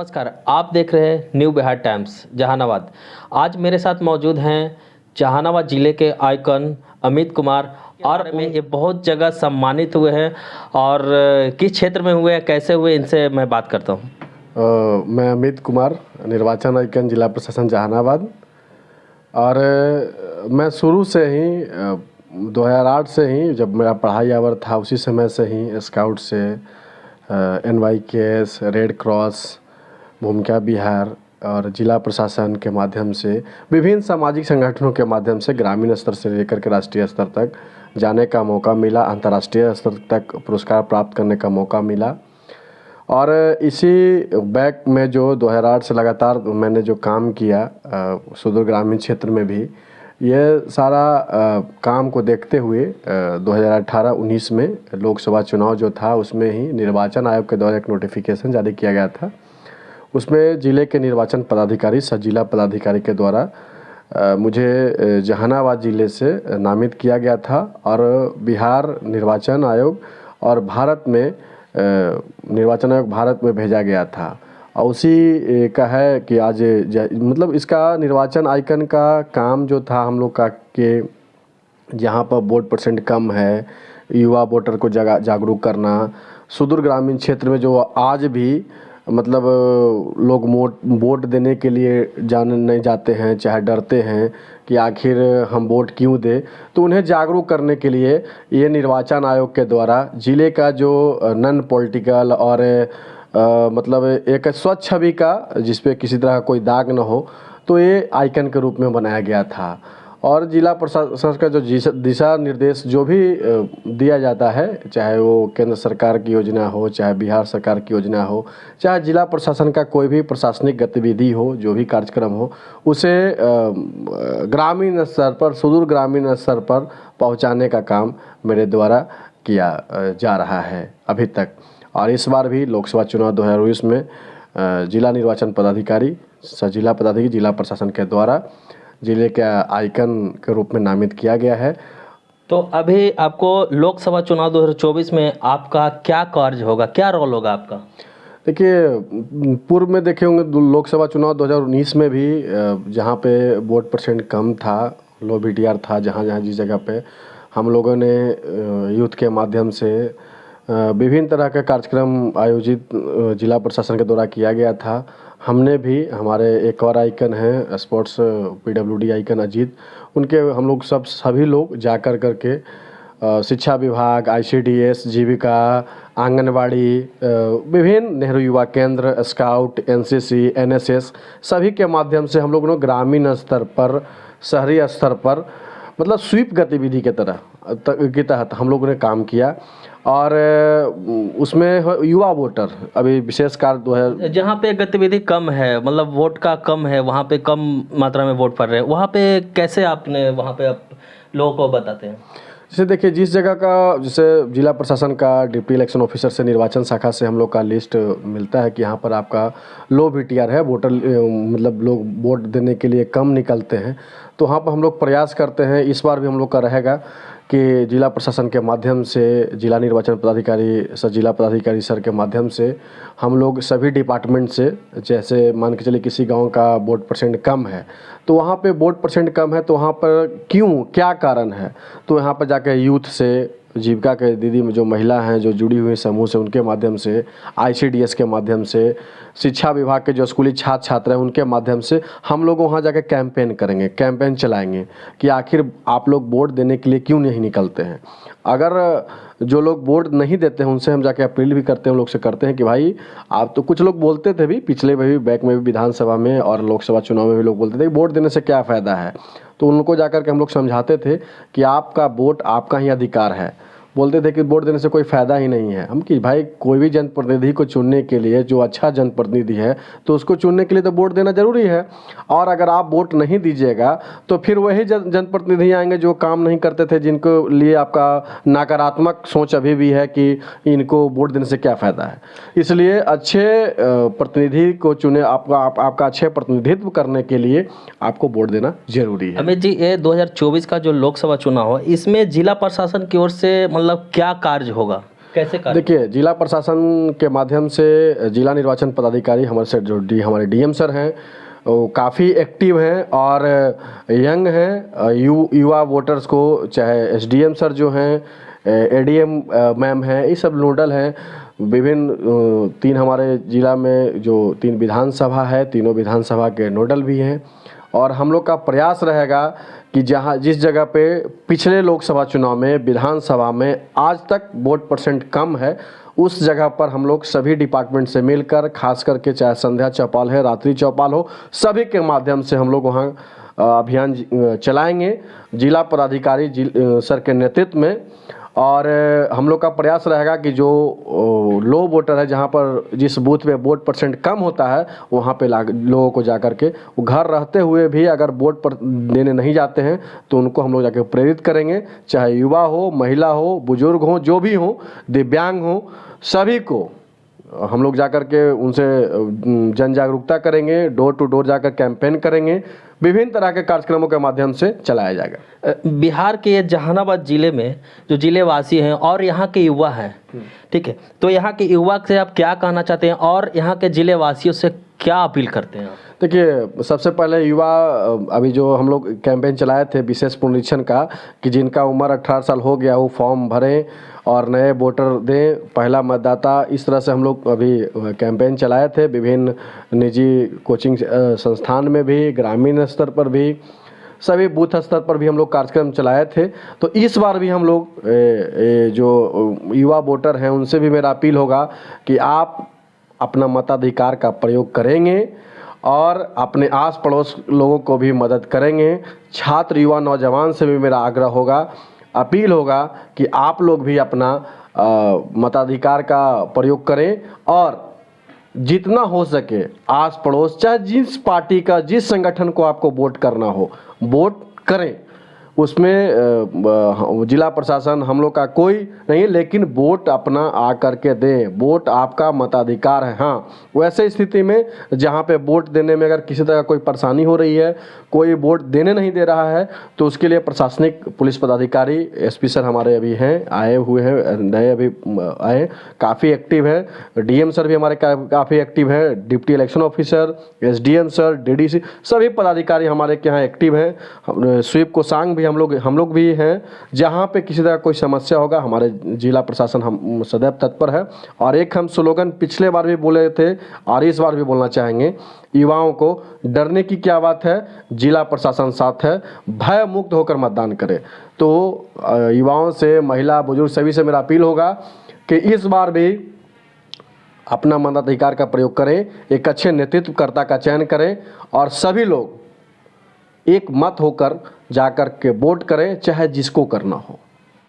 नमस्कार, आप देख रहे हैं न्यू बिहार टाइम्स जहानाबाद। आज मेरे साथ मौजूद हैं जहानाबाद जिले के आइकन अमित कुमार और ये बहुत जगह सम्मानित हुए हैं और किस क्षेत्र में हुए हैं, कैसे हुए, इनसे मैं बात करता हूं। मैं अमित कुमार, निर्वाचन आइकन जिला प्रशासन जहानाबाद। और मैं शुरू से ही 2008 से ही, जब मेरा पढ़ाई आवर था उसी समय से ही स्काउट से NYKS, रेड क्रॉस, भूमिका बिहार और जिला प्रशासन के माध्यम से विभिन्न सामाजिक संगठनों के माध्यम से ग्रामीण स्तर से लेकर के राष्ट्रीय स्तर तक जाने का मौका मिला, अंतर्राष्ट्रीय स्तर तक पुरस्कार प्राप्त करने का मौका मिला। और इसी बैक में जो 2008 से लगातार मैंने जो काम किया सुदूर ग्रामीण क्षेत्र में भी, ये सारा काम को देखते हुए 2018-19 में लोकसभा चुनाव जो था उसमें ही निर्वाचन आयोग के द्वारा एक नोटिफिकेशन जारी किया गया था। उसमें ज़िले के निर्वाचन पदाधिकारी, सह जिला पदाधिकारी के द्वारा मुझे जहानाबाद ज़िले से नामित किया गया था और बिहार निर्वाचन आयोग और भारत में निर्वाचन आयोग भारत में भेजा गया था। और उसी का है कि आज मतलब इसका निर्वाचन आइकन का काम जो था हम लोग का कि जहाँ पर वोट परसेंट कम है, युवा वोटर को जागरूक करना, सुदूर ग्रामीण क्षेत्र में जो आज भी मतलब लोग वोट देने के लिए नहीं जाते हैं, चाहे डरते हैं कि आखिर हम वोट क्यों दें, तो उन्हें जागरूक करने के लिए ये निर्वाचन आयोग के द्वारा ज़िले का जो नॉन पॉलिटिकल और मतलब एक स्वच्छ छवि का, जिस पे किसी तरह का कोई दाग न हो, तो ये आइकन के रूप में बनाया गया था। और जिला प्रशासन का जो दिशा निर्देश जो भी दिया जाता है, चाहे वो केंद्र सरकार की योजना हो, चाहे बिहार सरकार की योजना हो, चाहे जिला प्रशासन का कोई भी प्रशासनिक गतिविधि हो, जो भी कार्यक्रम हो, उसे ग्रामीण स्तर पर, सुदूर ग्रामीण स्तर पर पहुंचाने का काम मेरे द्वारा किया जा रहा है अभी तक। और इस बार भी लोकसभा चुनाव 2019 में जिला निर्वाचन पदाधिकारी, सह जिला पदाधिकारी, जिला प्रशासन के द्वारा जिले के आइकन के रूप में नामित किया गया है। तो अभी आपको लोकसभा चुनाव 2024 में आपका क्या कार्य होगा, क्या रोल होगा आपका? देखिए, पूर्व में देखे होंगे लोकसभा चुनाव 2019 में भी जहाँ पे वोट परसेंट कम था, लो BTR था, जहाँ जिस जगह पे हम लोगों ने यूथ के माध्यम से विभिन्न तरह के कार्यक्रम आयोजित जिला प्रशासन के द्वारा किया गया था। हमने भी, हमारे एक और आइकन है स्पोर्ट्स PWD आइकन अजीत, उनके हम लोग सभी लोग जा करके शिक्षा विभाग, ICDS, जीविका, आंगनवाड़ी, विभिन्न नेहरू युवा केंद्र, स्काउट, NCC, NSS, सभी के माध्यम से हम लोगों ने ग्रामीण स्तर पर, शहरी स्तर पर, मतलब स्वीप गतिविधि के तहत हम लोगों ने काम किया। और उसमें युवा वोटर अभी विशेष कार्य जहाँ पे गतिविधि कम है, मतलब वोट का कम है, वहाँ पे कम मात्रा में वोट पड़ रहे हैं, वहाँ पे कैसे आपने वहाँ पे आप लोगों को बताते हैं? जैसे देखिए, जिस जगह का, जैसे जिला प्रशासन का डिप्टी इलेक्शन ऑफिसर से, निर्वाचन शाखा से हम लोग का लिस्ट मिलता है कि यहाँ पर आपका लो BTR है, वोटर मतलब लोग वोट देने के लिए कम निकलते हैं, तो वहाँ पर हम लोग प्रयास करते हैं। इस बार भी हम लोग का रहेगा कि जिला प्रशासन के माध्यम से, जिला निर्वाचन पदाधिकारी, सह जिला पदाधिकारी सर के माध्यम से हम लोग सभी डिपार्टमेंट से, जैसे मान के चलिए किसी गांव का वोट परसेंट कम है, तो वहाँ पे वोट परसेंट कम है, तो वहाँ पर क्यों, क्या कारण है, तो यहाँ पर जाकर यूथ से, जीविका के दीदी में जो महिला हैं जो जुड़ी हुई समूह से, उनके माध्यम से, ICDS के माध्यम से, शिक्षा विभाग के जो स्कूली छात्र छात्र हैं उनके माध्यम से हम लोग वहाँ जाकर कैंपेन करेंगे, कैंपेन चलाएंगे कि आखिर आप लोग वोट देने के लिए क्यों नहीं निकलते हैं। अगर जो लोग वोट नहीं देते हैं उनसे हम जाके अपील भी करते हैं, उन लोग से करते हैं कि भाई आप तो, कुछ लोग बोलते थे भी पिछले भी बैक में भी, विधानसभा में और लोकसभा चुनाव में भी लोग बोलते थे कि वोट देने से क्या फ़ायदा है, तो उनको जाकर के हम लोग समझाते थे कि आपका वोट आपका ही अधिकार है। बोलते थे कि वोट देने से कोई फ़ायदा ही नहीं है। हम कि भाई कोई भी जनप्रतिनिधि को चुनने के लिए, जो अच्छा जनप्रतिनिधि है, तो उसको चुनने के लिए तो वोट देना ज़रूरी है। और अगर आप वोट नहीं दीजिएगा तो फिर वही जनप्रतिनिधि आएंगे जो काम नहीं करते थे, जिनको लिए आपका नकारात्मक सोच अभी भी है कि इनको वोट देने से क्या फ़ायदा है। इसलिए अच्छे प्रतिनिधि को चुने, आपका अच्छे प्रतिनिधित्व करने के लिए आपको वोट देना जरूरी है। अमित जी, ये 2024 का जो लोकसभा चुनाव है, इसमें जिला प्रशासन की ओर से मतलब क्या कार्य होगा? कैसे कार्य? देखिए, जिला प्रशासन के माध्यम से जिला निर्वाचन पदाधिकारी हमारे से जो हमारे डीएम सर हैं वो काफ़ी एक्टिव हैं और यंग हैं। युवा वोटर्स को, चाहे एसडीएम सर जो हैं, एडीएम मैम हैं, ये सब नोडल हैं। विभिन्न 3 हमारे ज़िला में जो 3 विधानसभा है, तीनों विधानसभा के नोडल भी हैं। और हम लोग का प्रयास रहेगा कि जिस जगह पे पिछले लोकसभा चुनाव में, विधानसभा में आज तक वोट परसेंट कम है, उस जगह पर हम लोग सभी डिपार्टमेंट से मिलकर, खास करके चाहे संध्या चौपाल है, रात्रि चौपाल हो, सभी के माध्यम से हम लोग वहाँ अभियान चलाएंगे जिला पदाधिकारी सर के नेतृत्व में। और हम लोग का प्रयास रहेगा कि जो लो वोटर है, जहाँ पर जिस बूथ पे वोट परसेंट कम होता है, वहाँ पे लोगों को जा कर के, वो घर रहते हुए भी अगर वोट पर देने नहीं जाते हैं तो उनको हम लोग जाके प्रेरित करेंगे। चाहे युवा हो, महिला हो, बुजुर्ग हो, जो भी हो, दिव्यांग हो, सभी को हम लोग जाकर के उनसे जन जागरूकता करेंगे, डोर टू डोर जाकर कैंपेन करेंगे, विभिन्न तरह के कार्यक्रमों के माध्यम से चलाया जाएगा। बिहार के जहानाबाद जिले में जो जिले वासी हैं और यहाँ के युवा हैं, ठीक है, तो यहाँ के युवा से आप क्या कहना चाहते हैं और यहाँ के जिले वासियों से क्या अपील करते हैं आप? देखिए, सबसे पहले युवा, अभी जो हम लोग कैंपेन चलाए थे विशेष पुनरीक्षण का, कि जिनका उम्र 18 साल हो गया वो फॉर्म भरें और नए वोटर दें, पहला मतदाता। इस तरह से हम लोग अभी कैंपेन चलाए थे विभिन्न निजी कोचिंग संस्थान में भी, ग्रामीण स्तर पर भी, सभी बूथ स्तर पर भी हम लोग कार्यक्रम चलाए थे। तो इस बार भी हम लोग जो युवा वोटर हैं उनसे भी मेरा अपील होगा कि आप अपना मताधिकार का प्रयोग करेंगे और अपने आस पड़ोस लोगों को भी मदद करेंगे। छात्र, युवा, नौजवान से भी मेरा आग्रह होगा, अपील होगा कि आप लोग भी अपना मताधिकार का प्रयोग करें और जितना हो सके आस पड़ोस, चाहे जिस पार्टी का, जिस संगठन को आपको वोट करना हो, वोट करें। उसमें जिला प्रशासन हम लोग का कोई नहीं, लेकिन वोट अपना आ करके दें। वोट आपका मताधिकार है। हाँ, वैसे स्थिति में जहाँ पे वोट देने में अगर किसी तरह कोई परेशानी हो रही है, कोई वोट देने नहीं दे रहा है, तो उसके लिए प्रशासनिक पुलिस पदाधिकारी एसपी सर हमारे अभी हैं, आए हुए हैं, नए अभी आए, काफ़ी एक्टिव है। डीएम सर भी हमारे काफ़ी एक्टिव है, deputy election officer, SDM sir, DDC, सभी पदाधिकारी हमारे के यहाँ एक्टिव हैं। स्वीप कोषांग हम लोग भी हैं। जहाँ पे किसी तरह कोई समस्या होगा, हमारे जिला प्रशासन हम सदैव तत्पर है। और एक हम स्लोगन पिछले बार भी बोले थे और इस बार भी बोलना चाहेंगे, युवाओं को डरने की क्या बात है, जिला प्रशासन साथ है, भय मुक्त होकर मतदान करें। तो युवाओं से, महिला, बुजुर्ग सभी से मेरा अपील होगा कि इस बार भी अपना मताधिकार का प्रयोग करें, एक अच्छे नेतृत्वकर्ता का चयन करें और सभी लोग एक मत होकर जाकर के वोट करें, चाहे जिसको करना हो।